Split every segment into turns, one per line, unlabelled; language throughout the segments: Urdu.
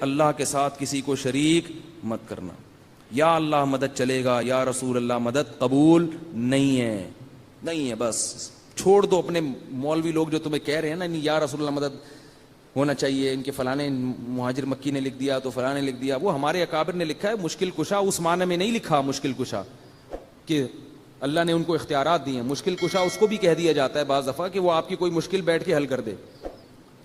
اللہ کے ساتھ کسی کو شریک مت کرنا. یا اللہ مدد چلے گا, یا رسول اللہ مدد قبول نہیں ہے, نہیں ہے. بس چھوڑ دو اپنے مولوی لوگ جو تمہیں کہہ رہے ہیں نا نہیں یا رسول اللہ مدد ہونا چاہیے, ان کے فلانے مہاجر مکی نے لکھ دیا تو فلاں نے لکھ دیا. وہ ہمارے اکابر نے لکھا ہے مشکل کشا, اس معنی میں نہیں لکھا مشکل کشا کہ اللہ نے ان کو اختیارات دیے ہیں. مشکل کشا اس کو بھی کہہ دیا جاتا ہے بعض دفعہ کہ وہ آپ کی کوئی مشکل بیٹھ کے حل کر دے,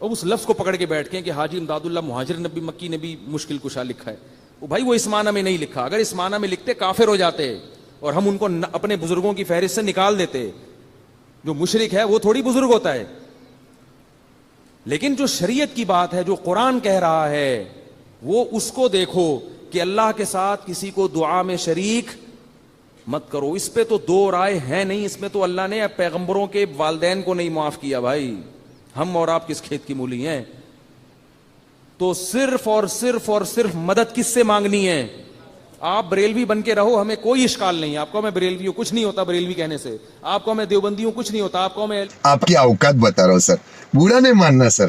اور اس لفظ کو پکڑ کے بیٹھ کے کہ حاجی امداد اللہ مہاجر نبی مکی نے بھی مشکل کشا لکھا ہے. وہ بھائی وہ اس معنی میں نہیں لکھا, اگر اس معنی میں لکھتے کافر ہو جاتے اور ہم ان کو اپنے بزرگوں کی فہرست سے نکال دیتے. جو مشرک ہے وہ تھوڑی بزرگ ہوتا ہے, لیکن جو شریعت کی بات ہے, جو قرآن کہہ رہا ہے, وہ اس کو دیکھو کہ اللہ کے ساتھ کسی کو دعا میں شریک مت کرو. اس پہ تو دو رائے ہیں نہیں, اس میں تو اللہ نے پیغمبروں کے والدین کو نہیں معاف کیا. بھائی ہم اور آپ کس کھیت کی مولی ہیں؟ تو صرف اور صرف اور صرف مدد کس سے مانگنی ہے؟ آپ بریلوی بن کے رہو, ہمیں کوئی اشکال نہیں. آپ کو میں بریلوی ہوں, کچھ نہیں ہوتا بریلوی کہنے سے. آپ کو میں دیوبندی ہوں, کچھ نہیں ہوتا. آپ کو میں
آپ کی اوقات بتا رہا ہوں سر, برا نہیں ماننا سر.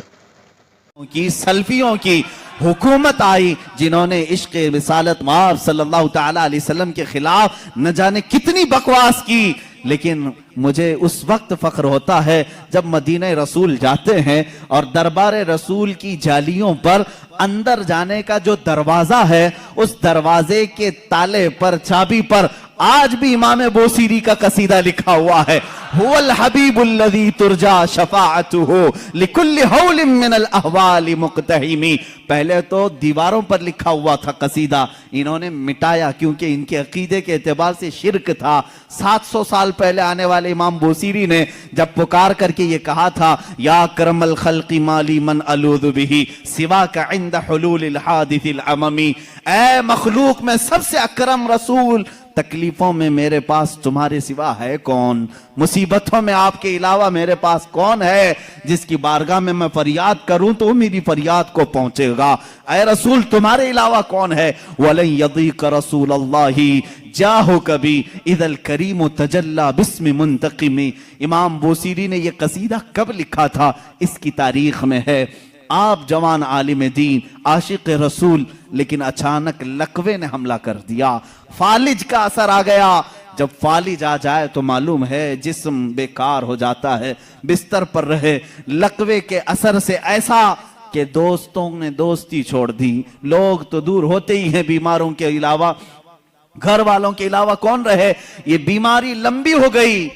کی سلفیوں کی حکومت آئی جنہوں نے عشق رسالت مآب صلی اللہ تعالی علیہ وسلم کے خلاف نہ جانے کتنی بکواس کی, لیکن مجھے اس وقت فخر ہوتا ہے جب مدینہ رسول جاتے ہیں اور دربار رسول کی جالیوں پر اندر جانے کا جو دروازہ ہے, اس دروازے کے تالے پر, چابی پر آج بھی امام بوسیری کا قصیدہ لکھا ہوا ہے, هو الحبیب الذی ترجا شفاعتہ لکل حول من الاحوال مقتحمی. پہلے تو دیواروں پر لکھا ہوا تھا قصیدہ, انہوں نے مٹایا کیونکہ ان کے عقیدے کے اعتبار سے شرک تھا. 700 سال پہلے آنے والے امام بوسیری نے جب پکار کر کے یہ کہا تھا یا اکرم الخلق مالی من الوذ بہ سواک عند حلول الحادث العممی, اے مخلوق میں سب سے اکرم رسول, تکلیفوں میں میرے پاس تمہارے سوا ہے کون, مصیبتوں میں آپ کے علاوہ میرے پاس کون ہے جس کی بارگاہ میں میں فریاد کروں تو میری فریاد کو پہنچے گا. اے رسول تمہارے علاوہ کون ہے؟ وَلَن يَضِيقَ رَسُولَ اللَّهِ جاہو کبھی اِذَا الْكَرِيمُ تَجَلَّى بِاسْمِ مُنْتَقِمِ. امام بوسیری نے یہ قصیدہ کب لکھا تھا اس کی تاریخ میں ہے. آپ جوان عالم دین, عاشق رسول, لیکن اچانک لقوے نے حملہ کر دیا, فالج کا اثر آ گیا. جب فالج آ جائے تو معلوم ہے جسم بیکار ہو جاتا ہے, بستر پر رہے. لقوے کے اثر سے ایسا کہ دوستوں نے دوستی چھوڑ دی, لوگ تو دور ہوتے ہی ہیں بیماروں کے علاوہ, گھر والوں کے علاوہ کون رہے. یہ بیماری لمبی ہو گئی,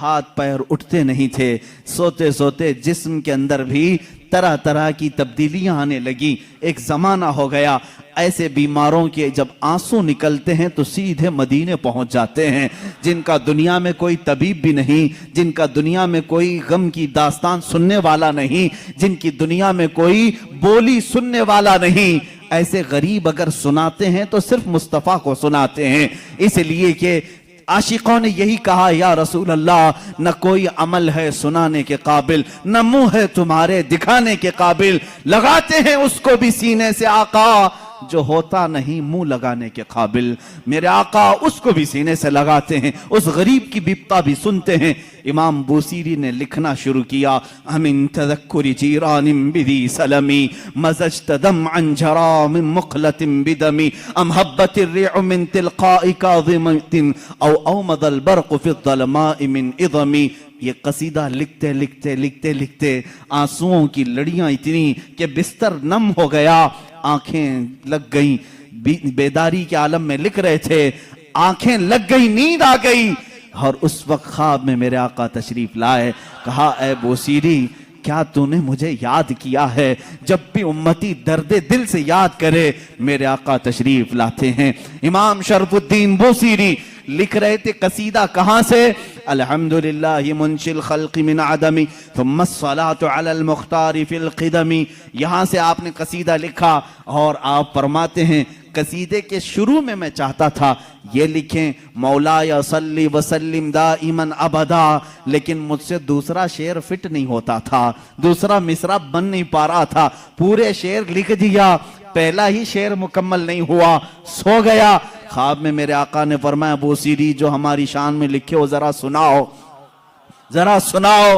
ہاتھ پیر اٹھتے نہیں تھے, سوتے سوتے جسم کے اندر بھی طرح طرح کی تبدیلیاں آنے لگی. ایک زمانہ ہو گیا ایسے بیماروں کے جب آنسو نکلتے ہیں تو سیدھے مدینے پہنچ جاتے ہیں, جن کا دنیا میں کوئی طبیب بھی نہیں, جن کا دنیا میں کوئی غم کی داستان سننے والا نہیں, جن کی دنیا میں کوئی بولی سننے والا نہیں. ایسے غریب اگر سناتے ہیں تو صرف مصطفیٰ کو سناتے ہیں, اس لیے کہ عاشقوں نے یہی کہا یا رسول اللہ نہ کوئی عمل ہے سنانے کے قابل, نہ منہ ہے تمہارے دکھانے کے قابل. لگاتے ہیں اس کو بھی سینے سے آقا جو ہوتا نہیں منہ لگانے کے قابل. میرے آقا اس کو بھی سینے سے لگاتے ہیں, اس غریب کی بپتا بھی سنتے ہیں. امام بوسیری نے لکھنا شروع کیا, امن تذکر جیران بذی سلمی مزجت دمعا جرا من مقلت بدمی ام حبت الرع من تلقاء کاظمت او اومض البرق فی الظلماء من اظمی. یہ قصیدہ لکھتے لکھتے لکھتے لکھتے آنسوؤں کی لڑیاں اتنی کہ بستر نم ہو گیا, آنکھیں لگ گئیں. بیداری کے عالم میں لکھ رہے تھے, آنکھیں لگ گئی, نیند آ گئی. اور اس وقت خواب میں میرے آقا تشریف لائے, کہا اے بوسیری کیا تو نے مجھے یاد کیا ہے؟ جب بھی امتی درد دل سے یاد کرے میرے آقا تشریف لاتے ہیں. امام شرف الدین بوسیری لکھ رہے تھے قصیدہ کہاں سے؟ الحمدللہ منشی الخلق من عدمی ثم الصلاة علی المختار فی القدمی. یہاں سے آپ نے قصیدہ لکھا اور آپ فرماتے ہیں قصیدے کے شروع میں چاہتا تھا یہ لکھیں مولا صلی وسلم دائما ابدا, لیکن مجھ سے دوسرا شعر فٹ نہیں ہوتا تھا, دوسرا مصرع بن نہیں پا رہا تھا. پورے شعر لکھ دیا, پہلا ہی شعر مکمل نہیں ہوا, سو گیا. خواب میں میرے آقا نے فرمایا بوسیری جو ہماری شان میں لکھے ہو ذرا سناؤ, ذرا سناؤ.